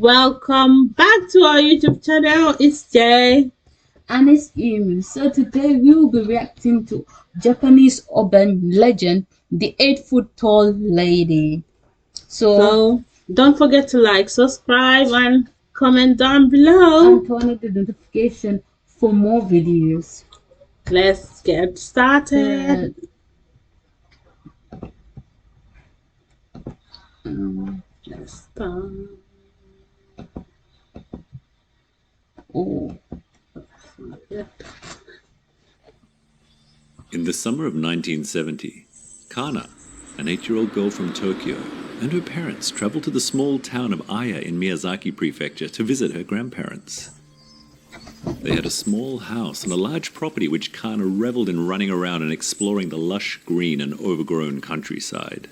Welcome back to our YouTube channel. It's Jay. And it's Amy. So today we will be reacting to Japanese urban legend, the 8 foot tall lady. So don't forget to like, subscribe, and comment down below. And turn on the notification for more videos. Let's get started. Let's start. Oh. In the summer of 1970, Kana, an 8-year-old girl from Tokyo, and her parents traveled to the small town of Aya in Miyazaki Prefecture to visit her grandparents. They had a small house and a large property which Kana reveled in running around and exploring the lush green and overgrown countryside.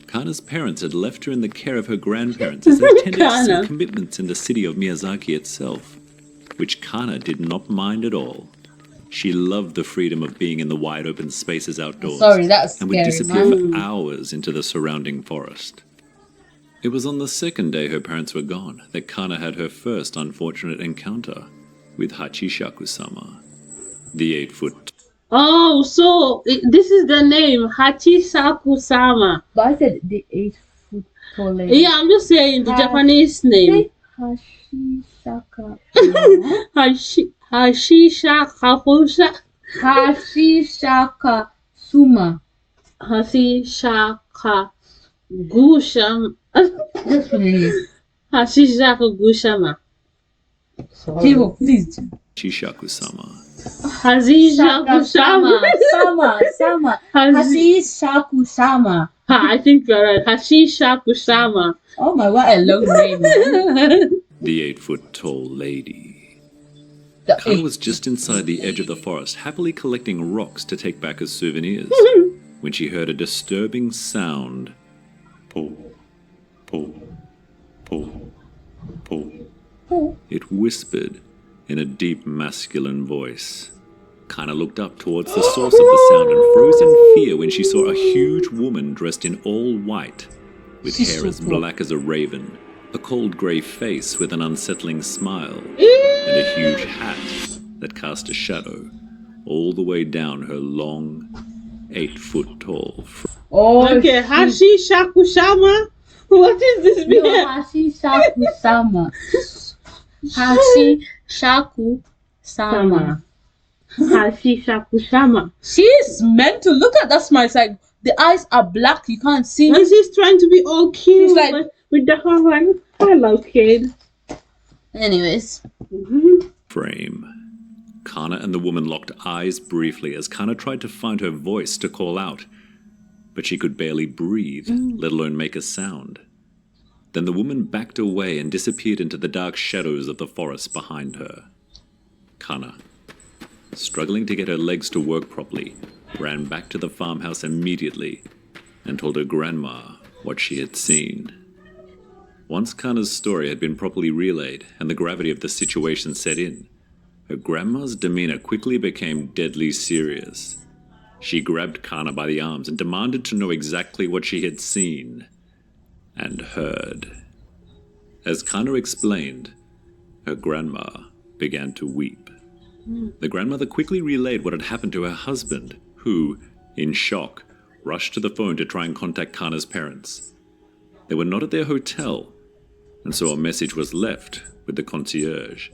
Kana's parents had left her in the care of her grandparents as they tended to some commitments in the city of Miyazaki itself, which Kana did not mind at all. She loved the freedom of being in the wide open spaces outdoors and would disappear for hours into the surrounding forest. It was on the second day her parents were gone that Kana had her first unfortunate encounter with Hachishakusama, the 8-foot. Oh, so this is the name, Hachishakusama. But I said the 8 foot tall lady. Yeah, I'm just saying the Japanese name. Hachishakusama. Hachishakusama. Hachishakusama. That's what it is. Hachishakusama. Hiro, please. Hachishakusama. Hachishakusama. Sama. Hachishakusama. I think you're right. Hachishakusama. Oh my, what a long name. The 8-foot tall lady. The Kana was just inside the edge of the forest, happily collecting rocks to take back as souvenirs, when she heard a disturbing sound. Pull, pull, pull, pull. It whispered in a deep masculine voice. Kana looked up towards the source of the sound and froze in fear when she saw a huge woman dressed in all white, with hair as black as a raven, a cold grey face with an unsettling smile, and a huge hat that cast a shadow all the way down her long, 8-foot tall Okay, Hachishakusama? What is this? No, Hachishakusama. Hachishakusama. Hachishakusama. She's meant to look at that smile. It's like the eyes are black, you can't see. And she's trying to be all cute. She's like, with the whole like, hello kid. Anyways. frame. Kana and the woman locked eyes briefly as Kana tried to find her voice to call out, but she could barely breathe, let alone make a sound. Then the woman backed away and disappeared into the dark shadows of the forest behind her. Kana, struggling to get her legs to work properly, ran back to the farmhouse immediately and told her grandma what she had seen. Once Kana's story had been properly relayed and the gravity of the situation set in, her grandma's demeanor quickly became deadly serious. She grabbed Kana by the arms and demanded to know exactly what she had seen and heard. As Kana explained, her grandma began to weep. The grandmother quickly relayed what had happened to her husband, who, in shock, rushed to the phone to try and contact Kana's parents. They were not at their hotel, and so a message was left with the concierge.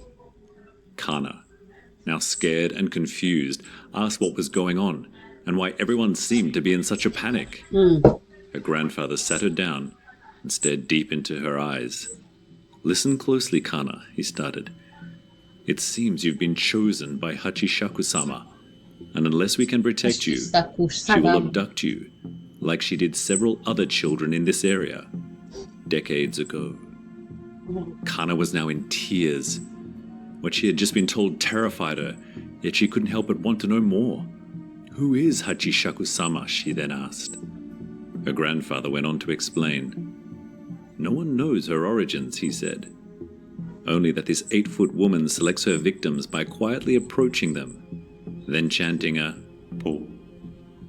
Kana, now scared and confused, asked what was going on and why everyone seemed to be in such a panic. Her grandfather sat her down and stared deep into her eyes. "Listen closely, Kana," he started. "It seems you've been chosen by Hachishakusama, and unless we can protect you, she will abduct you, like she did several other children in this area, decades ago." Kana was now in tears. What she had just been told terrified her, yet she couldn't help but want to know more. "Who is Hachishakusama?" she then asked. Her grandfather went on to explain. "No one knows her origins," he said. "Only that this 8-foot woman selects her victims by quietly approaching them, then chanting a pull,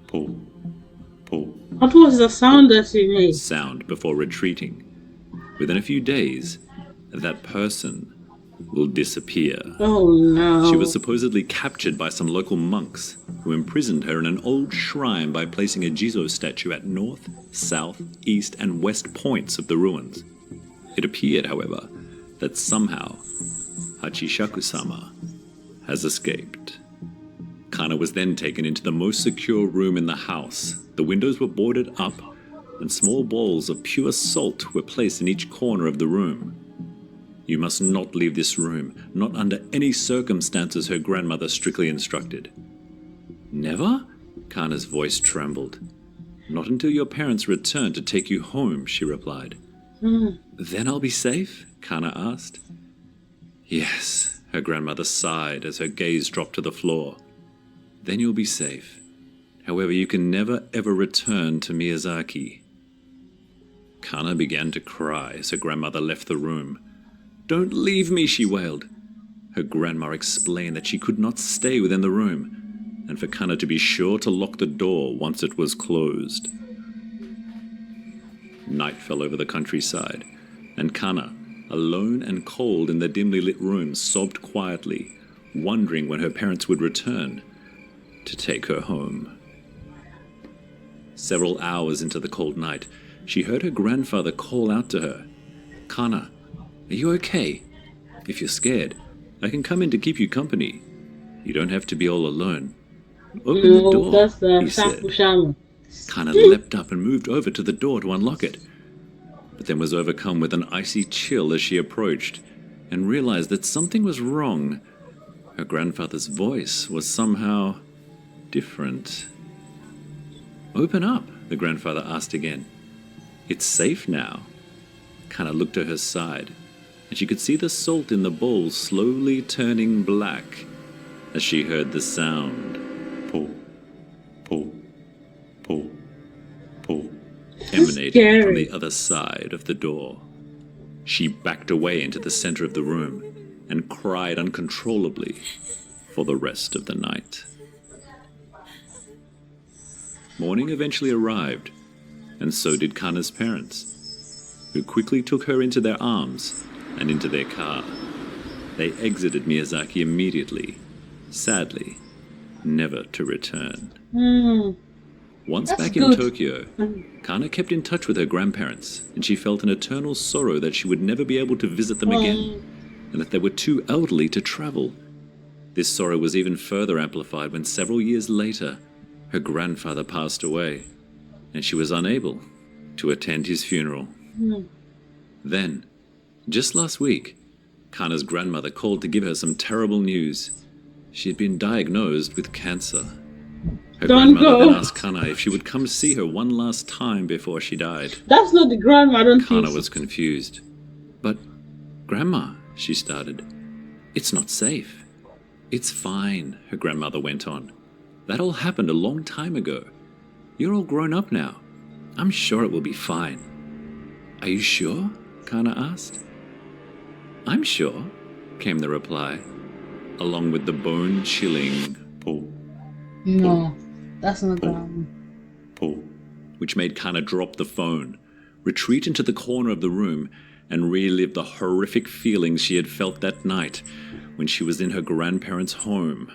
pull, pull. What was the sound that she made? Sound before retreating. Within a few days, that person will disappear. Oh no. She was supposedly captured by some local monks who imprisoned her in an old shrine by placing a Jizo statue at north, south, east, and west points of the ruins. It appeared, however, that somehow Hachishakusama has escaped. Kana was then taken into the most secure room in the house. The windows were boarded up, and small balls of pure salt were placed in each corner of the room. You must not leave this room, not under any circumstances, her grandmother strictly instructed. Never? Kana's voice trembled. Not until your parents return to take you home, she replied. Then I'll be safe? Kana asked. Yes, her grandmother sighed as her gaze dropped to the floor. Then you'll be safe. However, you can never ever return to Miyazaki. Kana began to cry as her grandmother left the room. Don't leave me, she wailed. Her grandma explained that she could not stay within the room, and for Kana to be sure to lock the door once it was closed. Night fell over the countryside, and Kana, alone and cold in the dimly lit room, sobbed quietly, wondering when her parents would return to take her home. Several hours into the cold night, she heard her grandfather call out to her, Kana, are you okay? If you're scared, I can come in to keep you company. You don't have to be all alone. Open the door, That's he said. Hachishakusama. Kana leapt up and moved over to the door to unlock it, but then was overcome with an icy chill as she approached and realized that something was wrong. Her grandfather's voice was somehow different. Open up, the grandfather asked again. It's safe now. Kana looked to her side, and she could see the salt in the bowl slowly turning black as she heard the sound. Pull, pull, pull, pull, emanating from the other side of the door. She backed away into the center of the room and cried uncontrollably for the rest of the night. Morning eventually arrived, and so did Kana's parents, who quickly took her into their arms and into their car. They exited Miyazaki immediately, sadly, never to return. Once back in Tokyo, Kana kept in touch with her grandparents, and she felt an eternal sorrow that she would never be able to visit them again, and that they were too elderly to travel. This sorrow was even further amplified when several years later, her grandfather passed away, and she was unable to attend his funeral. Then, just last week, Kana's grandmother called to give her some terrible news. She had been diagnosed with cancer. Her grandmother then asked Kana if she would come see her one last time before she died. That's not the grandma, I don't think Kana so. was confused. But, Grandma, she started, it's not safe. It's fine, her grandmother went on. That all happened a long time ago. You're all grown up now. I'm sure it will be fine. Are you sure? Kana asked. I'm sure, came the reply, along with the bone-chilling pull. No, that's not grandma. Pull, which made Kana drop the phone, retreat into the corner of the room, and relive the horrific feelings she had felt that night when she was in her grandparents' home,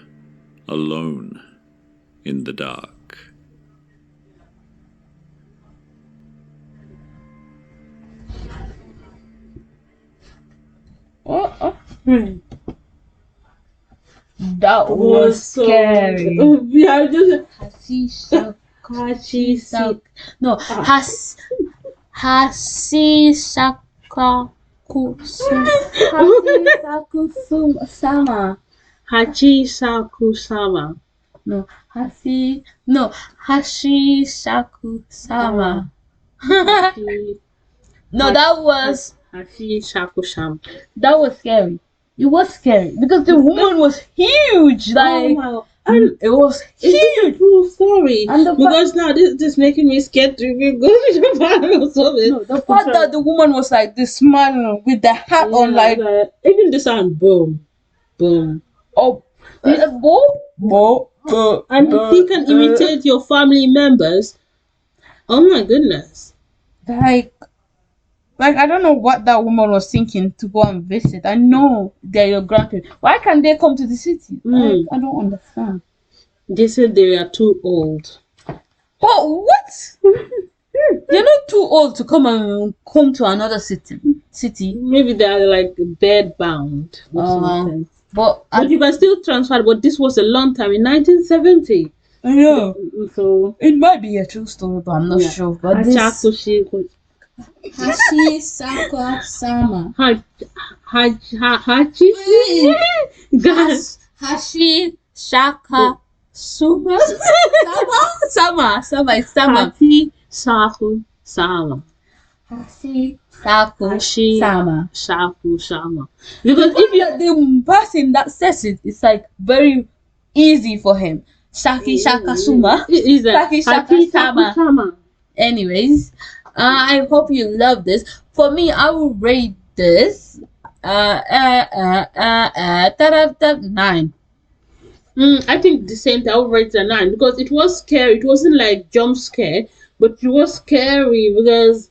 alone in the dark. That was scary. Yeah, just Hachishakusama. Hachishakusama. Hachishakusama. No, that was Hachishakusama. That was scary. It was scary because the woman was huge. Like, And it was it's huge. a true story. And the Because now this is making me scared to even go to Japan or something. No, the fact that the woman was like this man with the hat on, like, even the sound boom, boom. oh, And if he can imitate your family members, oh my goodness. like, Like, I don't know what that woman was thinking to go and visit. I know they're your grandparents. Why can't they come to the city? Like, I don't understand. They said they are too old. But what? They're not too old to come to another city. Maybe they are like bed bound or something. But you can still transfer. But this was a long time in 1970. I know. So It might be a true story, but I'm not sure. But this Hachishakusama. Hachishakusama. Sama. Hachishakusama. Because if the person that says it, it's like very easy for him. Hachishakusama. Is Hachishakusama. Anyways, I hope you love this. For me, I will rate this 9. I think the same thing. I would rate it a 9 because it was scary. It wasn't like jump scare, but it was scary because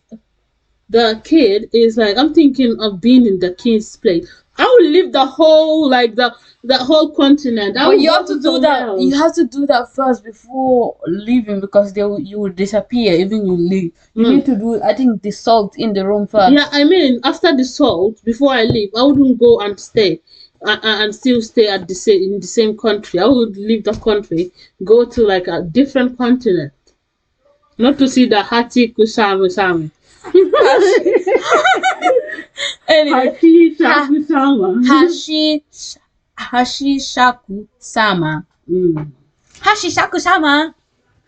the kid is like, I'm thinking of being in the kid's place. I would leave the whole the whole continent. But you have to do that. You have to do that first before leaving because you will disappear even you leave. You need to do, I think, the salt in the room first. Yeah, I mean, after the salt, before I leave, I wouldn't go and stay and still stay in the same country. I would leave the country, go to like a different continent, not to see the Hachishakusama. Anyway, Hachishakusama. Hachishakusama. Hachishakusama.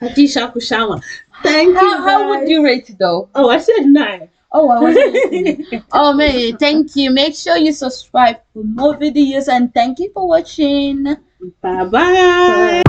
Hachishakusama. Thank you. How would you rate it though? Oh, I said 9. Oh, I was listening. Oh man, thank you. Make sure you subscribe for more videos and thank you for watching. Bye bye.